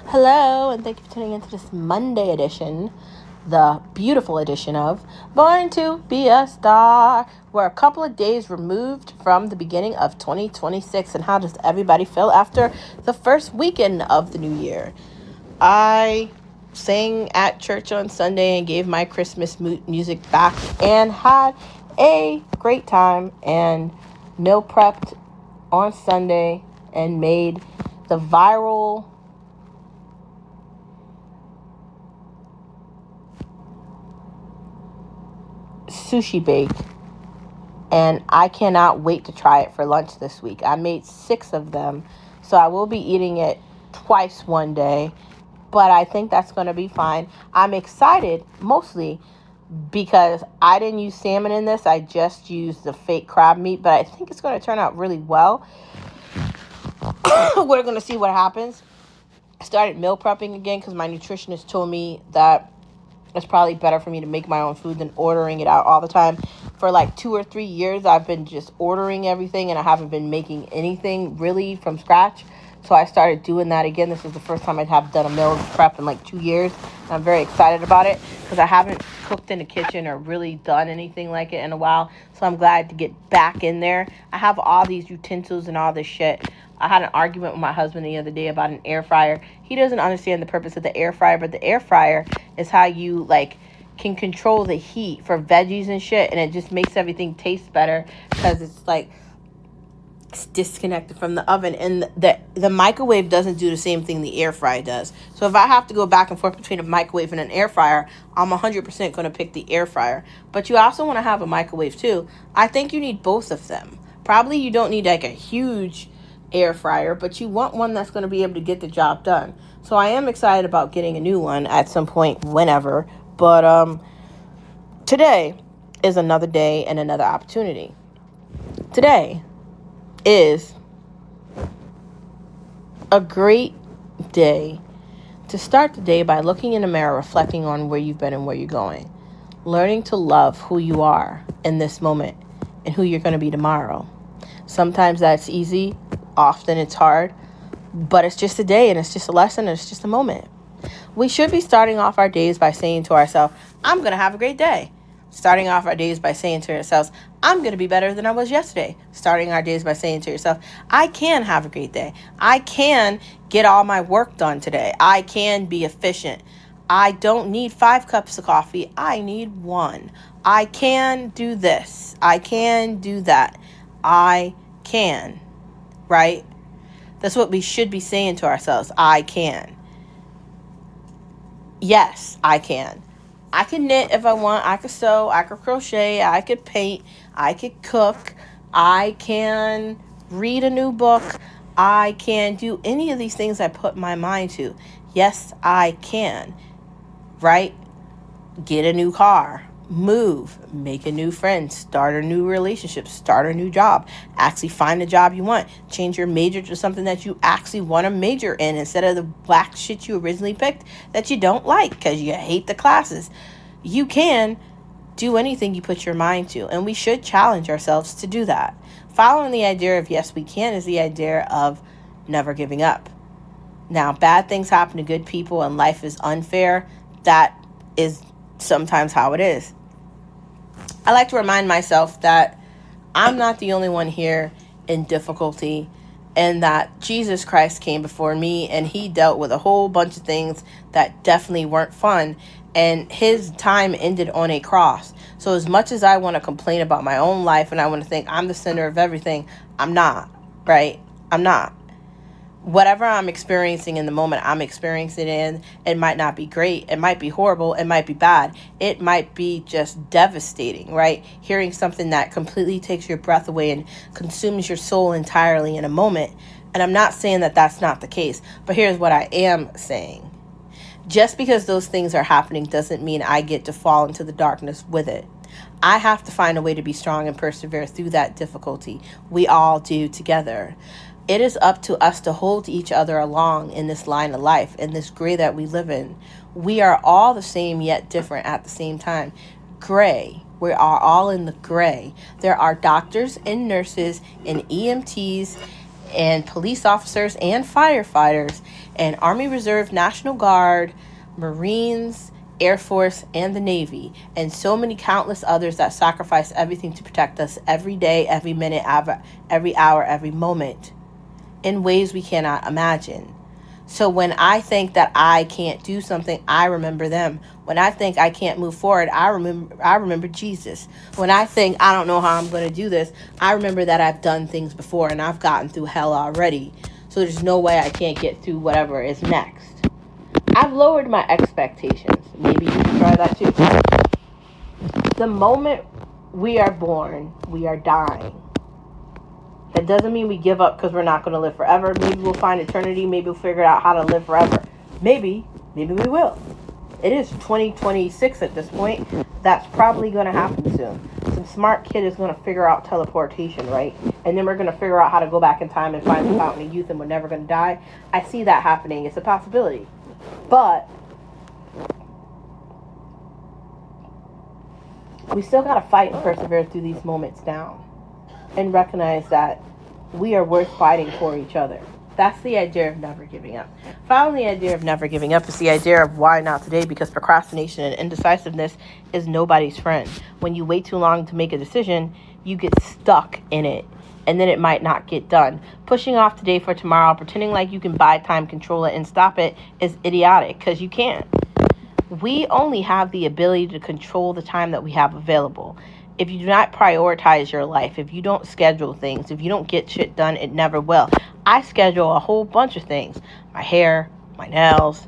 Hello, and thank you for tuning into this Monday edition, the beautiful edition of Born to Be a Star. We're a couple of days removed from the beginning of 2026, and how does everybody feel after the first weekend of the new year? I sang at church on Sunday and gave my Christmas music back and had a great time and meal prepped on Sunday and made the viral sushi bake, and I cannot wait to try it for lunch this week. I made 6 of them, so I will be eating it twice one day, but I think that's going to be fine. I'm excited mostly because I didn't use salmon in this. I just used the fake crab meat, but I think it's going to turn out really well. We're going to see what happens. I started meal prepping again because my nutritionist told me that it's probably better for me to make my own food than ordering it out all the time. For like 2 or 3 years, I've been just ordering everything and I haven't been making anything really from scratch. So I started doing that again. This is the first time I have done a meal prep in like 2 years. And I'm very excited about it because I haven't cooked in the kitchen or really done anything like it in a while. So I'm glad to get back in there. I have all these utensils and all this shit. I had an argument with my husband the other day about an air fryer. He doesn't understand the purpose of the air fryer, but the air fryer is how you can control the heat for veggies and shit, and it just makes everything taste better because it's disconnected from the oven, and the microwave doesn't do the same thing the air fryer does. So if I have to go back and forth between a microwave and an air fryer, I'm 100% going to pick the air fryer. But you also want to have a microwave too. I think you need both of them. Probably you don't need like a huge air fryer, but you want one that's going to be able to get the job done. So I am excited about getting a new one at some point, whenever. But today is another day and another opportunity. Today is a great day to start the day by looking in the mirror, reflecting on where you've been and where you're going, learning to love who you are in this moment and who you're going to be tomorrow. Sometimes that's easy. Often it's hard, but it's just a day and it's just a lesson and it's just a moment. We should be starting off our days by saying to ourselves, I'm going to have a great day. Starting off our days by saying to ourselves, I'm going to be better than I was yesterday. Starting our days by saying to yourself, I can have a great day. I can get all my work done today. I can be efficient. I don't need 5 cups of coffee. I need 1. I can do this. I can do that. I can. Right? That's what we should be saying to ourselves. I can. Yes, I can. I can knit if I want. I could sew. I could crochet. I could paint. I could cook. I can read a new book. I can do any of these things I put my mind to. Yes, I can. Right? Get a new car. Move, make a new friend, start a new relationship, start a new job, actually find a job you want, change your major to something that you actually want to major in instead of the black shit you originally picked that you don't like because you hate the classes. You can do anything you put your mind to, and we should challenge ourselves to do that. Following the idea of yes, we can is the idea of never giving up. Now, bad things happen to good people and life is unfair. That is sometimes how it is. I like to remind myself that I'm not the only one here in difficulty and that Jesus Christ came before me and he dealt with a whole bunch of things that definitely weren't fun, and his time ended on a cross. So as much as I want to complain about my own life and I want to think I'm the center of everything, I'm not, right? I'm not. Whatever I'm experiencing in the moment, I'm experiencing it in. It might not be great. It might be horrible. It might be bad. It might be just devastating, right? Hearing something that completely takes your breath away and consumes your soul entirely in a moment. And I'm not saying that that's not the case, but here's what I am saying. Just because those things are happening doesn't mean I get to fall into the darkness with it. I have to find a way to be strong and persevere through that difficulty. We all do together. It is up to us to hold each other along in this line of life, in this gray that we live in. We are all the same yet different at the same time. Gray. We are all in the gray. There are doctors and nurses and EMTs and police officers and firefighters and Army Reserve, National Guard, Marines, Air Force, and the Navy, and so many countless others that sacrifice everything to protect us every day, every minute, every hour, every moment in ways we cannot imagine. So when I think that I can't do something, I remember them. When I think I can't move forward, I remember Jesus. When I think I don't know how I'm going to do this, I remember that I've done things before and I've gotten through hell already. So there's no way I can't get through whatever is next. I've lowered my expectations. Maybe you can try that too. The moment we are born, we are dying. That doesn't mean we give up because we're not going to live forever. Maybe we'll find eternity. Maybe we'll figure out how to live forever. Maybe we will. It is 2026 at this point. That's probably going to happen soon. Some smart kid is going to figure out teleportation, right? And then we're going to figure out how to go back in time and find the fountain of youth and we're never going to die. I see that happening. It's a possibility. But we still got to fight and persevere through these moments down and recognize that we are worth fighting for each other. That's the idea of never giving up. Following the idea of never giving up is the idea of why not today, because procrastination and indecisiveness is nobody's friend. When you wait too long to make a decision, you get stuck in it, and then it might not get done. Pushing off today for tomorrow, pretending like you can buy time, control it, and stop it is idiotic, because you can't. We only have the ability to control the time that we have available. If you do not prioritize your life, if you don't schedule things, if you don't get shit done, it never will. I schedule a whole bunch of things. My hair, my nails,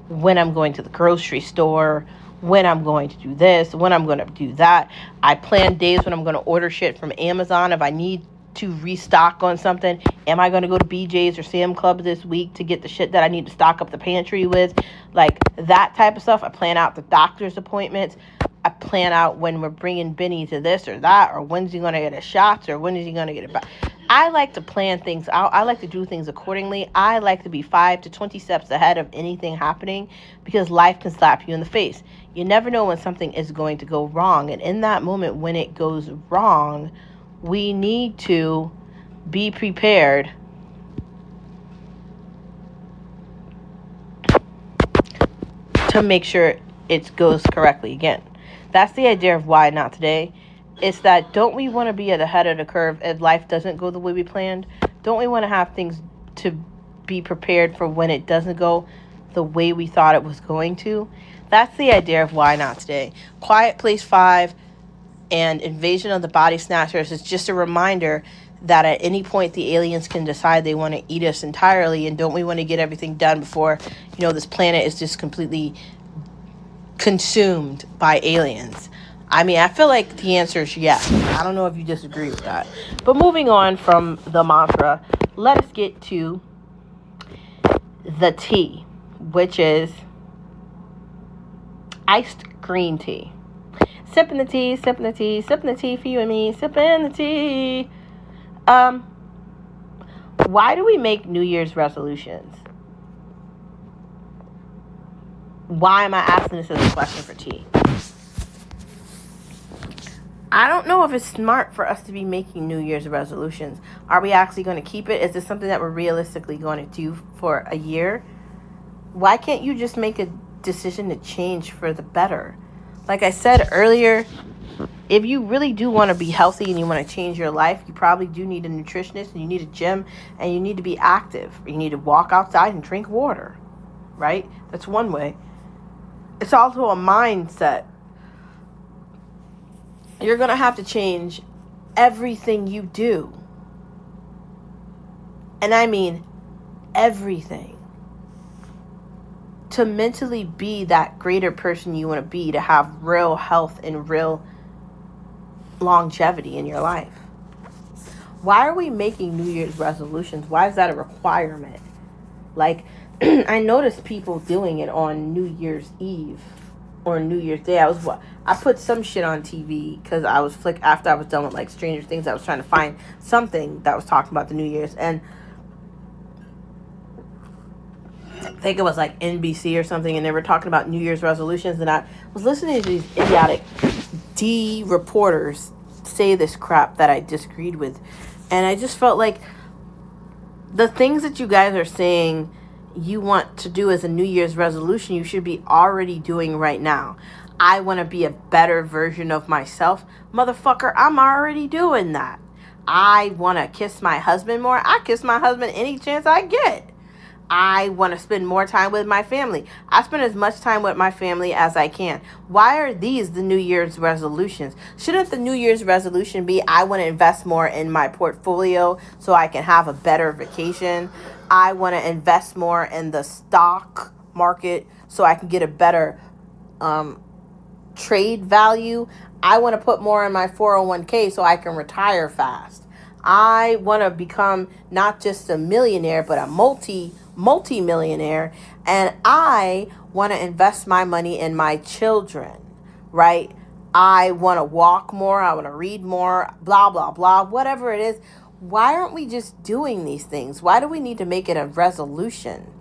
when I'm going to the grocery store, when I'm going to do this, when I'm going to do that. I plan days when I'm going to order shit from Amazon. If I need to restock on something, am I going to go to BJ's or Sam Club this week to get the shit that I need to stock up the pantry with? Like that type of stuff. I plan out the doctor's appointments. I plan out when we're bringing Benny to this or that, or when's he going to get his shots, or when is he going to get it back. I like to plan things out. I like to do things accordingly. I like to be 5 to 20 steps ahead of anything happening, because life can slap you in the face. You never know when something is going to go wrong. And in that moment when it goes wrong, we need to be prepared to make sure it goes correctly again. That's the idea of why not today. It's that, don't we want to be at the head of the curve if life doesn't go the way we planned? Don't we want to have things to be prepared for when it doesn't go the way we thought it was going to? That's the idea of why not today. Quiet Place 5 and Invasion of the Body Snatchers is just a reminder that at any point the aliens can decide they want to eat us entirely, and don't we want to get everything done before, this planet is just completely consumed by aliens? I mean, I feel like the answer is yes. I don't know if you disagree with that. But moving on from the mantra, let us get to the tea, which is iced green tea. Sipping the tea, sipping the tea, sipping the tea for you and me, sipping the tea. Why do we make New Year's resolutions? Why am I asking this as a question for tea? I don't know if it's smart for us to be making New Year's resolutions. Are we actually going to keep it? Is this something that we're realistically going to do for a year? Why can't you just make a decision to change for the better? Like I said earlier, if you really do want to be healthy and you want to change your life, you probably do need a nutritionist, and you need a gym, and you need to be active. You need to walk outside and drink water, right? That's one way. It's also a mindset. You're going to have to change everything you do. And I mean everything. To mentally be that greater person you want to be, to have real health and real longevity in your life. Why are we making New Year's resolutions? Why is that a requirement? Like, I noticed people doing it on New Year's Eve or New Year's Day. I put some shit on TV because I was after I was done with like Stranger Things. I was trying to find something that was talking about the New Year's, and I think it was like NBC or something, and they were talking about New Year's resolutions, and I was listening to these idiotic reporters say this crap that I disagreed with, and I just felt like The things that you guys are saying you want to do as a New Year's resolution, you should be already doing right now. I want to be a better version of myself. Motherfucker, I'm already doing that. I want to kiss my husband more. I kiss my husband any chance I get. I want to spend more time with my family. I spend as much time with my family as I can. Why are these the New Year's resolutions? Shouldn't the New Year's resolution be I want to invest more in my portfolio so I can have a better vacation? I want to invest more in the stock market so I can get a better trade value. I want to put more in my 401k so I can retire fast. I want to become not just a millionaire, but a multi-millionaire. And I want to invest my money in my children, right? I want to walk more. I want to read more, blah, blah, blah, whatever it is. Why aren't we just doing these things? Why do we need to make it a resolution?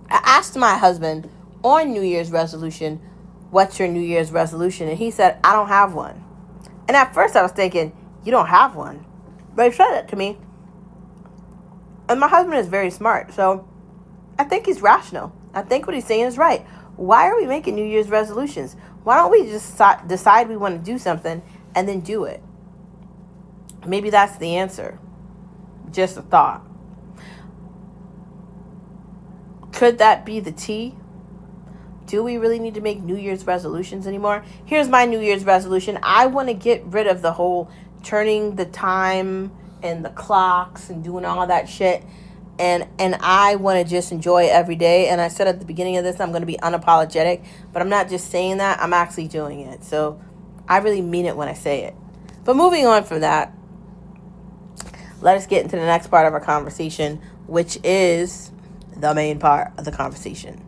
I asked my husband on New Year's resolution, what's your New Year's resolution? And he said, I don't have one. And at first I was thinking, you don't have one. But he said it to me. And my husband is very smart. So I think he's rational. I think what he's saying is right. Why are we making New Year's resolutions? Why don't we just decide we want to do something and then do it? Maybe that's the answer. Just a thought. Could that be the T? Do we really need to make New Year's resolutions anymore? Here's my New Year's resolution. I want to get rid of the whole turning the time and the clocks and doing all that shit. And I want to just enjoy every day. And I said at the beginning of this, I'm going to be unapologetic. But I'm not just saying that. I'm actually doing it. So I really mean it when I say it. But moving on from that, let us get into the next part of our conversation, which is the main part of the conversation.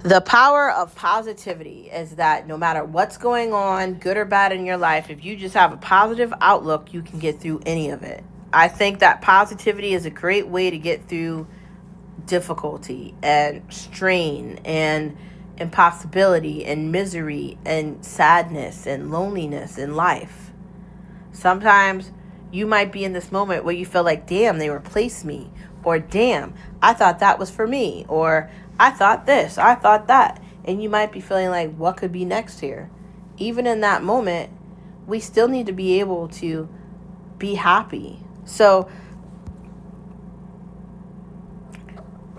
The power of positivity is that no matter what's going on, good or bad in your life, if you just have a positive outlook, you can get through any of it. I think that positivity is a great way to get through difficulty and strain and impossibility and misery and sadness and loneliness in life. Sometimes you might be in this moment where you feel like, damn, they replaced me. Or damn, I thought that was for me. Or I thought this, I thought that. And you might be feeling like, what could be next here? Even in that moment, we still need to be able to be happy. So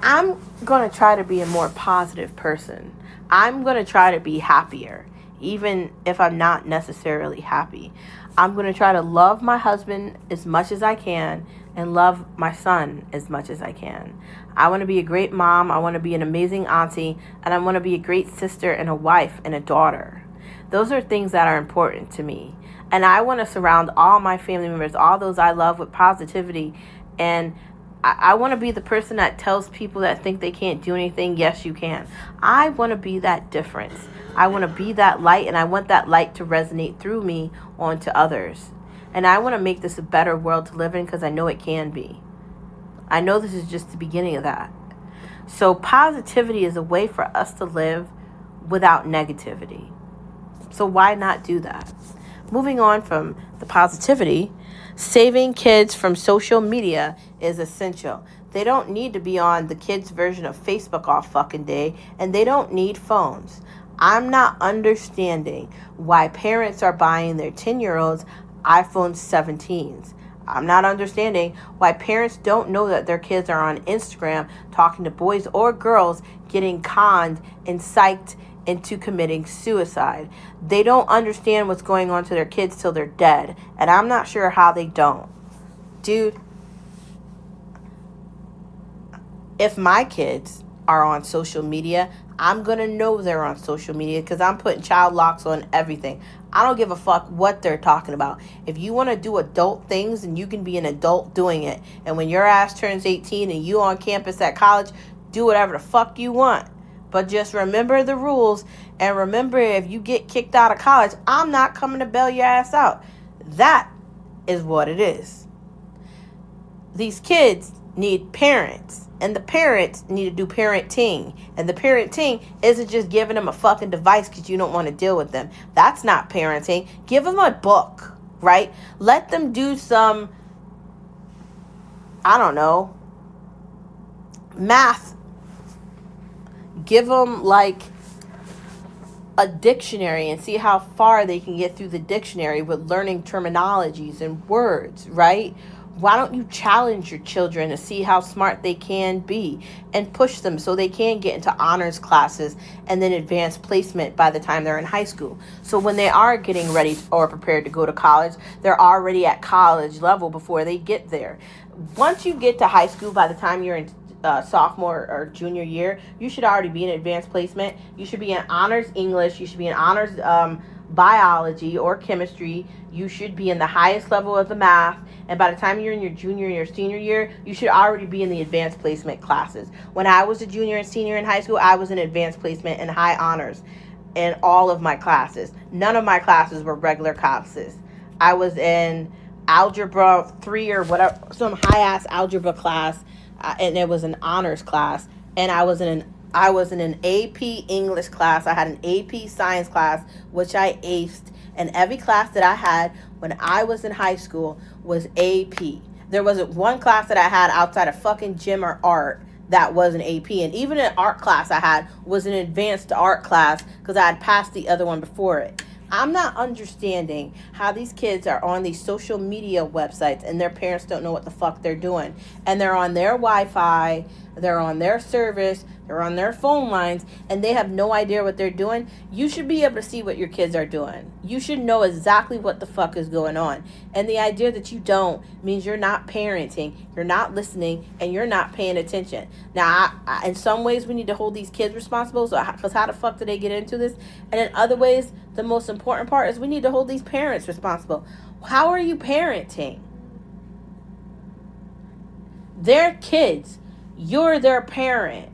I'm going to try to be a more positive person. I'm going to try to be happier, even if I'm not necessarily happy. I'm going to try to love my husband as much as I can and love my son as much as I can. I want to be a great mom. I want to be an amazing auntie. And I want to be a great sister and a wife and a daughter. Those are things that are important to me. And I want to surround all my family members, all those I love, with positivity. And I want to be the person that tells people that think they can't do anything, yes, you can. I want to be that difference. I want to be that light, and I want that light to resonate through me onto others. And I want to make this a better world to live in because I know it can be. I know this is just the beginning of that. So positivity is a way for us to live without negativity. So why not do that? Moving on from the positivity, saving kids from social media is essential. They don't need to be on the kids' version of Facebook all fucking day, and they don't need phones. I'm not understanding why parents are buying their 10-year-olds iPhone 17s. I'm not understanding why parents don't know that their kids are on Instagram talking to boys or girls getting conned and psyched into committing suicide. They don't understand what's going on to their kids till they're dead. And I'm not sure how they don't. Dude, if my kids are on social media, I'm going to know they're on social media because I'm putting child locks on everything. I don't give a fuck what they're talking about. If you want to do adult things, and you can be an adult doing it. And when your ass turns 18 and you on campus at college, do whatever the fuck you want. But just remember the rules, and remember, if you get kicked out of college, I'm not coming to bail your ass out. That is what it is. These kids need parents, and the parents need to do parenting. And the parenting isn't just giving them a fucking device because you don't want to deal with them. That's not parenting. Give them a book, right? Let them do some I don't know, math. Give them like a dictionary and see how far they can get through the dictionary with learning terminologies and words, right? Why don't you challenge your children to see how smart they can be and push them so they can get into honors classes and then advanced placement by the time they're in high school? So when they are getting ready or prepared to go to college, they're already at college level before they get there. Once you get to high school, by the time you're in sophomore or junior year, you should already be in advanced placement. You should be in honors English. You should be in honors biology or chemistry. You should be in the highest level of the math. And by the time you're in your junior and your senior year, you should already be in the advanced placement classes. When I was a junior and senior in high school, I was in advanced placement and high honors in all of my classes. None of my classes were regular classes. I was in algebra 3 or whatever, some high-ass algebra class, and it was an honors class. And I was in an AP English class. I had an AP science class, which I aced. And every class that I had when I was in high school was AP. There wasn't one class that I had outside of fucking gym or art that was an AP. And even an art class I had was an advanced art class because I had passed the other one before it. I'm not understanding how these kids are on these social media websites and their parents don't know what the fuck they're doing. And they're on their Wi-Fi, they're on their service, they're on their phone lines, and they have no idea what they're doing. You should be able to see what your kids are doing. You should know exactly what the fuck is going on. And the idea that you don't means you're not parenting, you're not listening, and you're not paying attention. Now, in some ways, we need to hold these kids responsible, because how the fuck do they get into this? And in other ways, the most important part is we need to hold these parents responsible. How are you parenting? They're kids. You're their parent.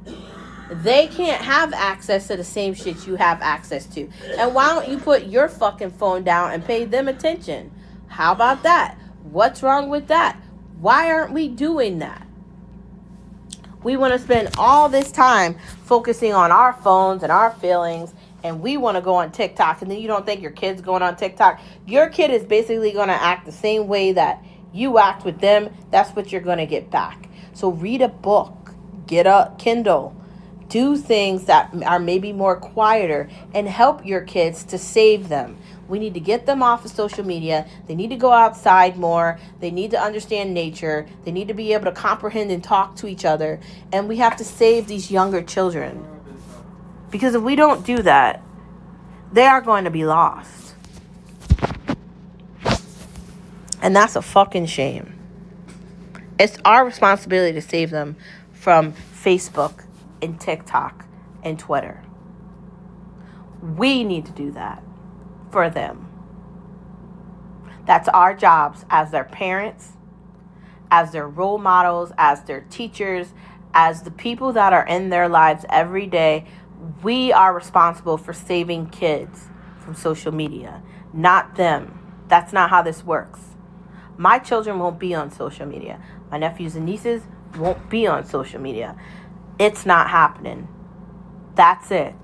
They can't have access to the same shit you have access to. And why don't you put your fucking phone down and pay them attention? How about that? What's wrong with that? Why aren't we doing that? We want to spend all this time focusing on our phones and our feelings, and we want to go on TikTok, and then you don't think your kid's going on TikTok. Your kid is basically going to act the same way that you act with them. That's what you're going to get back. So read a book, get a Kindle, do things that are maybe more quieter and help your kids to save them. We need to get them off of social media. They need to go outside more. They need to understand nature. They need to be able to comprehend and talk to each other. And we have to save these younger children. Because if we don't do that, they are going to be lost. And that's a fucking shame. It's our responsibility to save them from Facebook and TikTok and Twitter. We need to do that for them. That's our jobs as their parents, as their role models, as their teachers, as the people that are in their lives every day. We are responsible for saving kids from social media, not them. That's not how this works. My children won't be on social media. My nephews and nieces won't be on social media. It's not happening. That's it.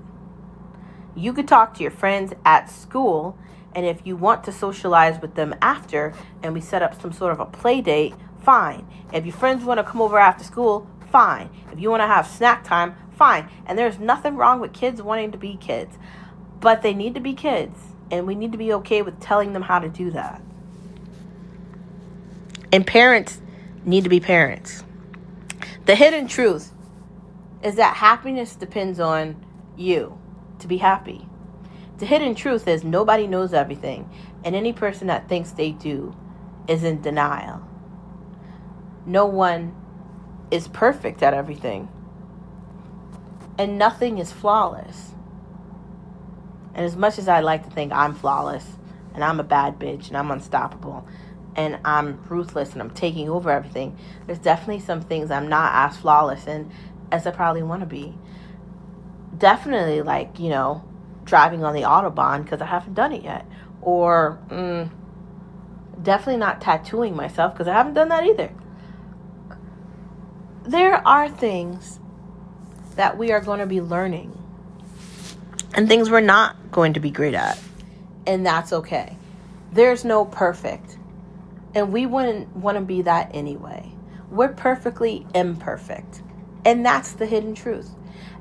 You could talk to your friends at school, and if you want to socialize with them after, and we set up some sort of a play date, fine. If your friends want to come over after school, fine. If you want to have snack time, fine. And there's nothing wrong with kids wanting to be kids. But they need to be kids, and we need to be okay with telling them how to do that. And parents need to be parents. The hidden truth is that happiness depends on you to be happy. The hidden truth is nobody knows everything, and any person that thinks they do is in denial. No one is perfect at everything, and nothing is flawless. And as much as I like to think I'm flawless, and I'm a bad bitch, and I'm unstoppable, and I'm ruthless, and I'm taking over everything, there's definitely some things I'm not as flawless in as I probably want to be. Definitely, like, driving on the Autobahn because I haven't done it yet. Or definitely not tattooing myself because I haven't done that either. There are things that we are going to be learning and things we're not going to be great at. And that's okay. There's no perfect. And we wouldn't want to be that anyway. We're perfectly imperfect. And that's the hidden truth.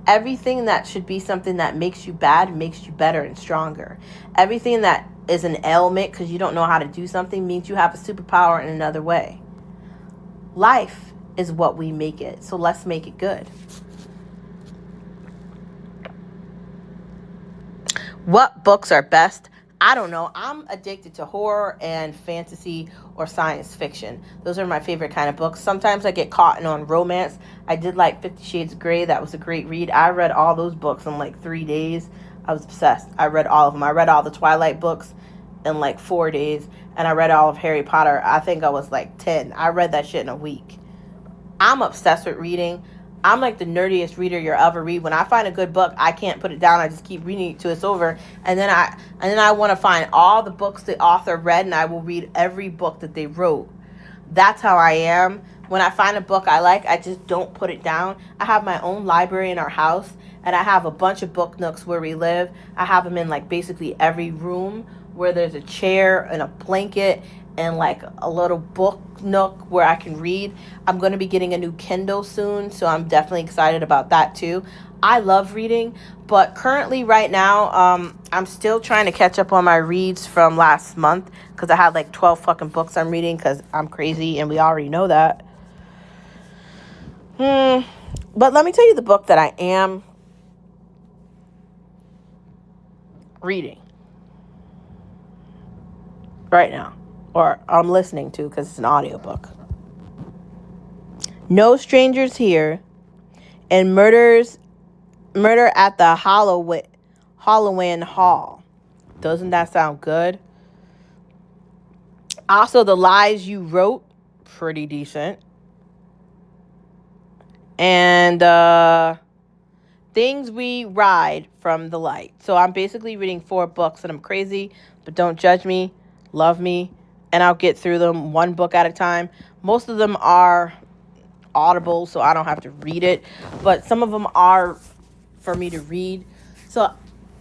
Everything that should be something that makes you bad makes you better and stronger. Everything that is an ailment because you don't know how to do something means you have a superpower in another way. Life is what we make it, so let's make it good. What books are best? I don't know. I'm addicted to horror and fantasy or science fiction. Those are my favorite kind of books. Sometimes I get caught in on romance. I did like 50 Shades of Grey. That was a great read. I read all those books in like 3 days. I was obsessed. I read all of them. I read all the Twilight books in like 4 days. And I read all of Harry Potter. I think I was like 10. I read that shit in a week. I'm obsessed with reading. I'm like the nerdiest reader you'll ever read. When I find a good book, I can't put it down. I just keep reading it till it's over. And then I want to find all the books the author read, and I will read every book that they wrote. That's how I am. When I find a book I like, I just don't put it down. I have my own library in our house, and I have a bunch of book nooks where we live. I have them in like basically every room where there's a chair and a blanket and like a little book nook where I can read. I'm going to be getting a new Kindle soon, so I'm definitely excited about that too. I love reading, but currently right now, I'm still trying to catch up on my reads from last month because I had like 12 fucking books I'm reading because I'm crazy and we already know that. But let me tell you the book that I am reading right now, or I'm listening to because it's an audiobook. No Strangers Here and Murder at the Halloween Hall. Doesn't that sound good? Also, The Lies You Wrote, pretty decent. And Things We Ride from the Light. So I'm basically reading 4 books, and I'm crazy, but don't judge me, love me, and I'll get through them one book at a time. Most of them are Audible, so I don't have to read it, but some of them are for me to read. So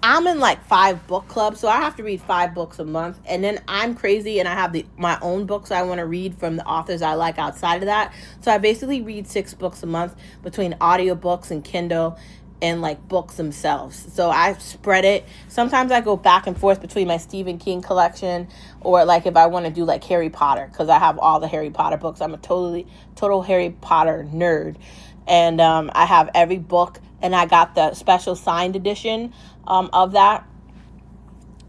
I'm in like 5 book clubs, so I have to read 5 books a month. And then I'm crazy and I have my own books I want to read from the authors I like outside of that. So I basically read 6 books a month between audiobooks and Kindle and like books themselves. So I spread it. Sometimes I go back and forth between my Stephen King collection or like if I want to do like Harry Potter, because I have all the Harry Potter books. I'm a total Harry Potter nerd. And I have every book, and I got the special signed edition of that.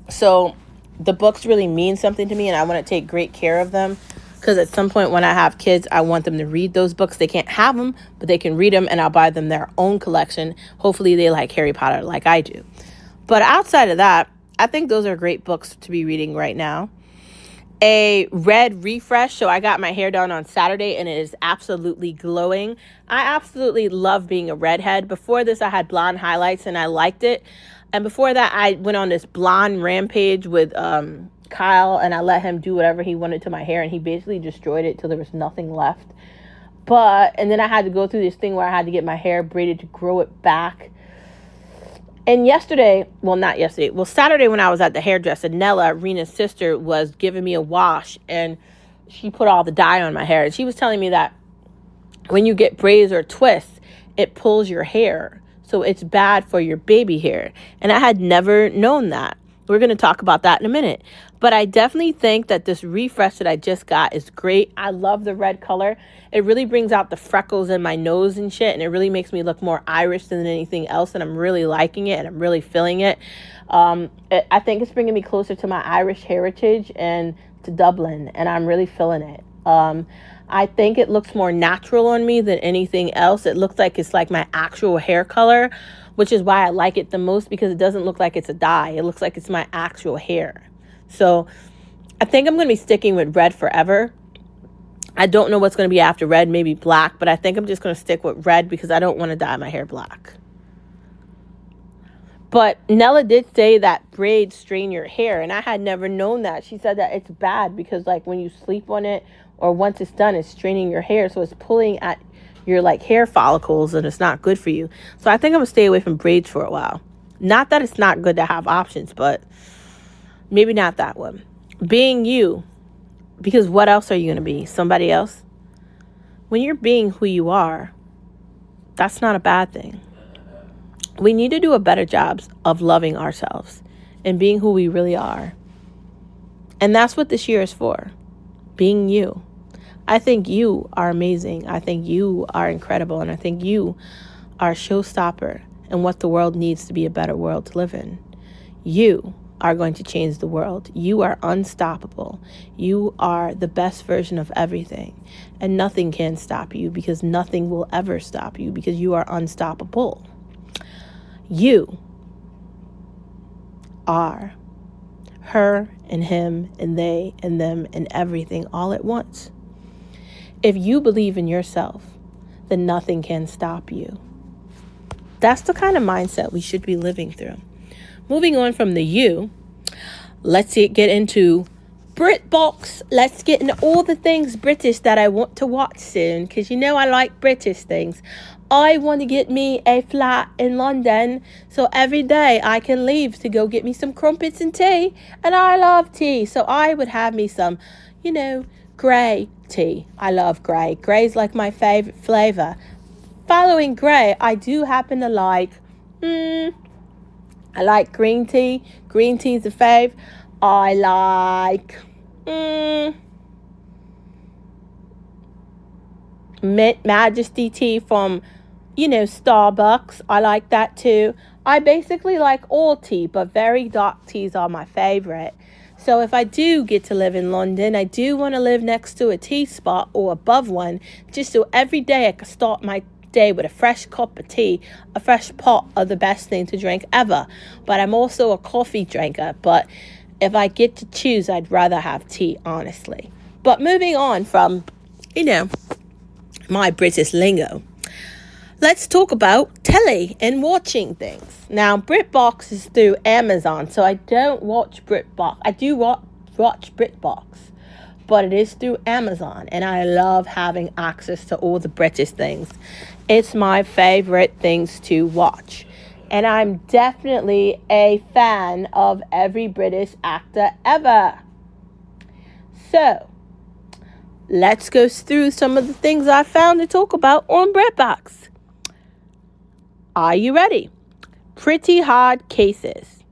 So the books really mean something to me, and I want to take great care of them. Because at some point when I have kids, I want them to read those books. They can't have them, but they can read them, and I'll buy them their own collection. Hopefully they like Harry Potter like I do. But outside of that, I think those are great books to be reading right now. A red refresh. So I got my hair done on Saturday, and it is absolutely glowing. I absolutely love being a redhead. Before this, I had blonde highlights, and I liked it. And before that, I went on this blonde rampage with Kyle, and I let him do whatever he wanted to my hair, and he basically destroyed it till there was nothing left. And then I had to go through this thing where I had to get my hair braided to grow it back. And Saturday when I was at the hairdresser, Nella, Rena's sister, was giving me a wash, and she put all the dye on my hair. And she was telling me that when you get braids or twists, it pulls your hair. So it's bad for your baby hair. And I had never known that. We're going to talk about that in a minute. But I definitely think that this refresh that I just got is great. I love the red color. It really brings out the freckles in my nose and shit. And it really makes me look more Irish than anything else. And I'm really liking it. And I'm really feeling it. I think it's bringing me closer to my Irish heritage and to Dublin. And I'm really feeling it. I think it looks more natural on me than anything else. It looks like it's like my actual hair color, which is why I like it the most, because it doesn't look like it's a dye. It looks like it's my actual hair. So I think I'm going to be sticking with red forever. I don't know what's going to be after red, maybe black, but I think I'm just going to stick with red because I don't want to dye my hair black. But Nella did say that braids strain your hair, and I had never known that. She said that it's bad because like when you sleep on it or once it's done, it's straining your hair. So it's pulling at your like hair follicles, and it's not good for you. So I think I'm going to stay away from braids for a while. Not that it's not good to have options, but maybe not that one. Being you, because what else are you going to be? Somebody else? when you're being who you are, that's not a bad thing. We need to do a better job of loving ourselves and being who we really are. And that's what this year is for, being you. I think you are amazing. I think you are incredible. And I think you are a showstopper and what the world needs to be a better world to live in. You are going to change the world. You are unstoppable. You are the best version of everything. And nothing can stop you, because nothing will ever stop you, because you are unstoppable. You are her and him and they and them and everything all at once. If you believe in yourself, then nothing can stop you. That's the kind of mindset we should be living through. Moving on from the you, let's get into BritBox. Let's get into all the things British that I want to watch soon, because you know I like British things. I want to get me a flat in London, so every day I can leave to go get me some crumpets and tea, and I love tea, so I would have me some, grey tea. I love grey. Grey's like my favorite flavour. Following grey, I do happen to like, I like green tea. Green tea's a fave. I like, Mint Majesty tea from, Starbucks. I like that too. I basically like all tea, but very dark teas are my favorite. So if I do get to live in London, I do want to live next to a tea spot or above one, just so every day I can start my day with a fresh cup of tea. A fresh pot of the best thing to drink ever. But I'm also a coffee drinker. But if I get to choose, I'd rather have tea, honestly. But moving on from, my British lingo, let's talk about telly and watching things. Now, BritBox is through Amazon, so I don't watch BritBox. I do watch BritBox, but it is through Amazon, and I love having access to all the British things. It's my favorite things to watch, and I'm definitely a fan of every British actor ever. So, let's go through some of the things I found to talk about on BritBox. Are you ready? Pretty Hard Cases.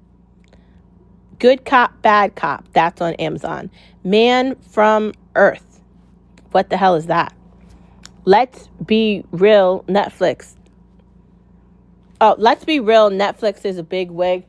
Good Cop, Bad Cop. That's on Amazon. Man from Earth. What the hell is that? Let's Be Real, Netflix. Oh, Let's Be Real, Netflix is a big wig.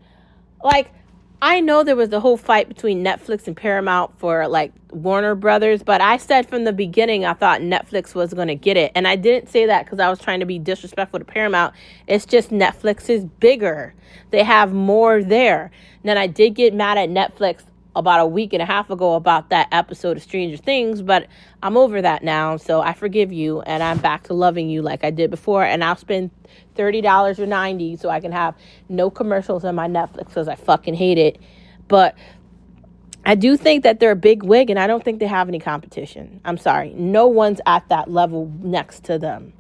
I know there was a whole fight between Netflix and Paramount for, Warner Brothers, but I said from the beginning I thought Netflix was going to get it. And I didn't say that because I was trying to be disrespectful to Paramount. It's just Netflix is bigger. They have more there. And then I did get mad at Netflix about a week and a half ago about that episode of Stranger Things, but I'm over that now, so I forgive you, and I'm back to loving you like I did before, and I'll spend $30 or $90 so I can have no commercials on my Netflix because I fucking hate it. But I do think that they're a big wig, and I don't think they have any competition. I'm sorry. No one's at that level next to them.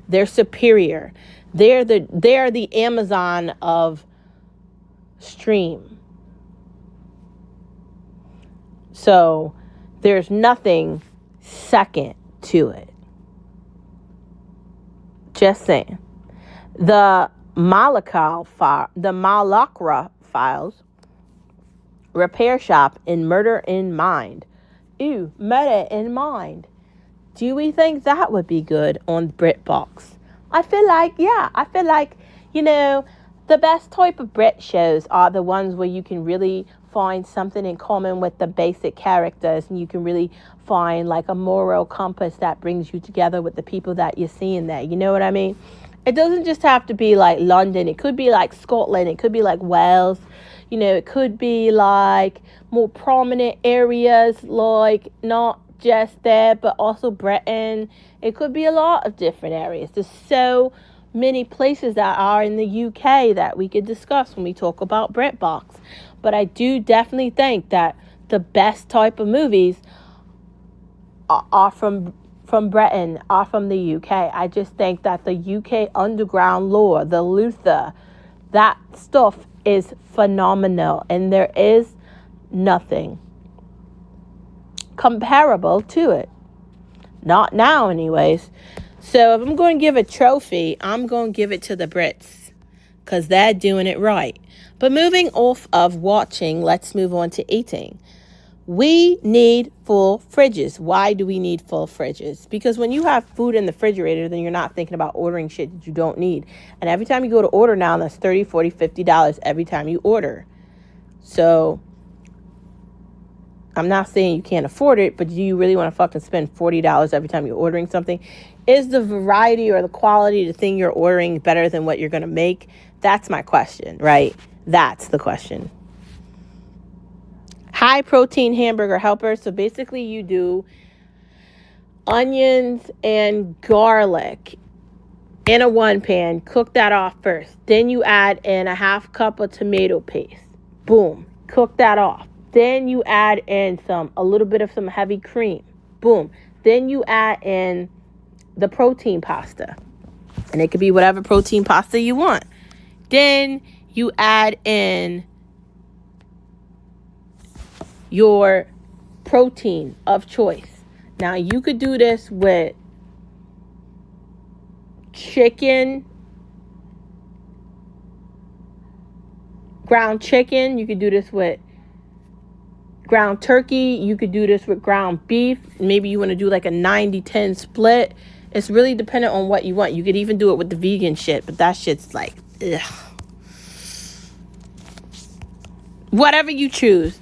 They're superior. They're the Amazon of stream. So there's nothing second to it. Just saying. The Mallorca Files, Repair Shop, and Murder in Mind. Ooh, Murder in Mind. Do we think that would be good on BritBox? I feel like, the best type of Brit shows are the ones where you can really find something in common with the basic characters, and you can really find a moral compass that brings you together with the people that you're seeing there. You know what I mean? It doesn't just have to be like London. It could be like Scotland. It could be like Wales. It could be more prominent areas, not just there, but also Britain. It could be a lot of different areas. There's so many places that are in the UK that we could discuss when we talk about BritBox. But I do definitely think that the best type of movies are from Britain, are from the UK. I just think that the UK underground lore, the Luther, that stuff is phenomenal. And there is nothing comparable to it. Not now, anyways. So if I'm going to give a trophy, I'm going to give it to the Brits because they're doing it right. But moving off of watching, let's move on to eating. We need full fridges. Why do we need full fridges? Because when you have food in the refrigerator, then you're not thinking about ordering shit that you don't need. And every time you go to order now, that's $30, $40, $50 every time you order. So I'm not saying you can't afford it, but do you really want to fucking spend $40 every time you're ordering something? Is the variety or the quality of the thing you're ordering better than what you're going to make? That's my question, right? That's the question. High protein hamburger helper. So basically you do onions and garlic in a one pan. Cook that off first. Then you add in a half cup of tomato paste. Boom. Cook that off. Then you add in a little bit of some heavy cream. Boom. Then you add in the protein pasta. And it could be whatever protein pasta you want. Then you add in your protein of choice. Now, you could do this with chicken, ground chicken. You could do this with ground turkey. You could do this with ground beef. Maybe you want to do like a 90-10 split. It's really dependent on what you want. You could even do it with the vegan shit, but that shit's like, ugh. Whatever you choose,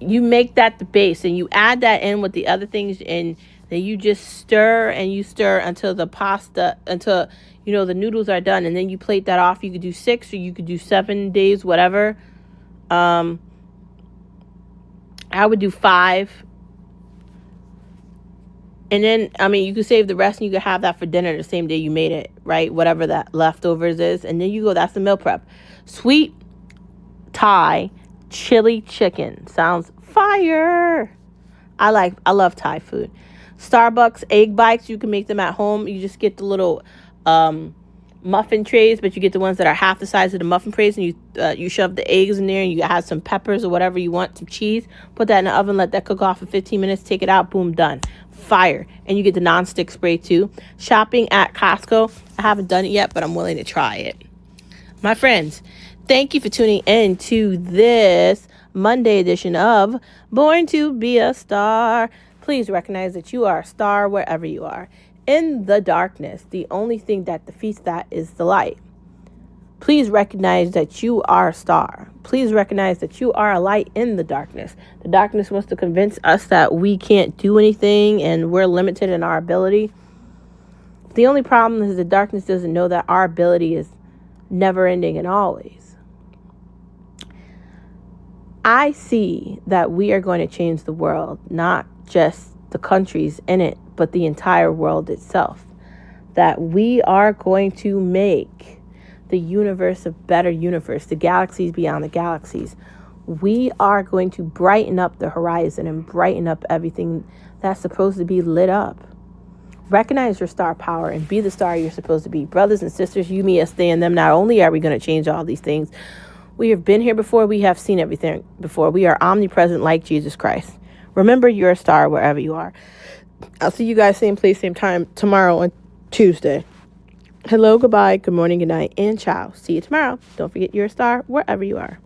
you make that the base and you add that in with the other things, and then you just stir until the pasta, until, the noodles are done. And then you plate that off. You could do 6 or you could do 7 days, whatever. I would do 5. And then, you could save the rest and you could have that for dinner the same day you made it, right? Whatever that leftovers is. And then you go, that's the meal prep. Sweet Thai chili chicken. Sounds fire. I love Thai food. Starbucks egg bites. You can make them at home. You just get the little muffin trays, but you get the ones that are half the size of the muffin trays, and you shove the eggs in there, and you have some peppers or whatever you want, some cheese. Put that in the oven, let that cook off for 15 minutes, take it out, boom, done. Fire. And you get the nonstick spray too. Shopping at Costco. I haven't done it yet, but I'm willing to try it. My friends, thank you for tuning in to this Monday edition of Born to Be a Star. Please recognize that you are a star wherever you are. In the darkness, the only thing that defeats that is the light. Please recognize that you are a star. Please recognize that you are a light in the darkness. The darkness wants to convince us that we can't do anything and we're limited in our ability. The only problem is the darkness doesn't know that our ability is never ending and always. I see that we are going to change the world, not just the countries in it, but the entire world itself. That we are going to make the universe a better universe, the galaxies beyond the galaxies. We are going to brighten up the horizon and brighten up everything that's supposed to be lit up. Recognize your star power and be the star you're supposed to be. Brothers and sisters, you, me, us, they, and them. Not only are we going to change all these things, we have been here before. We have seen everything before. We are omnipresent like Jesus Christ. Remember, you're a star wherever you are. I'll see you guys same place, same time tomorrow on Tuesday. Hello, goodbye, good morning, good night, and ciao. See you tomorrow. Don't forget you're a star wherever you are.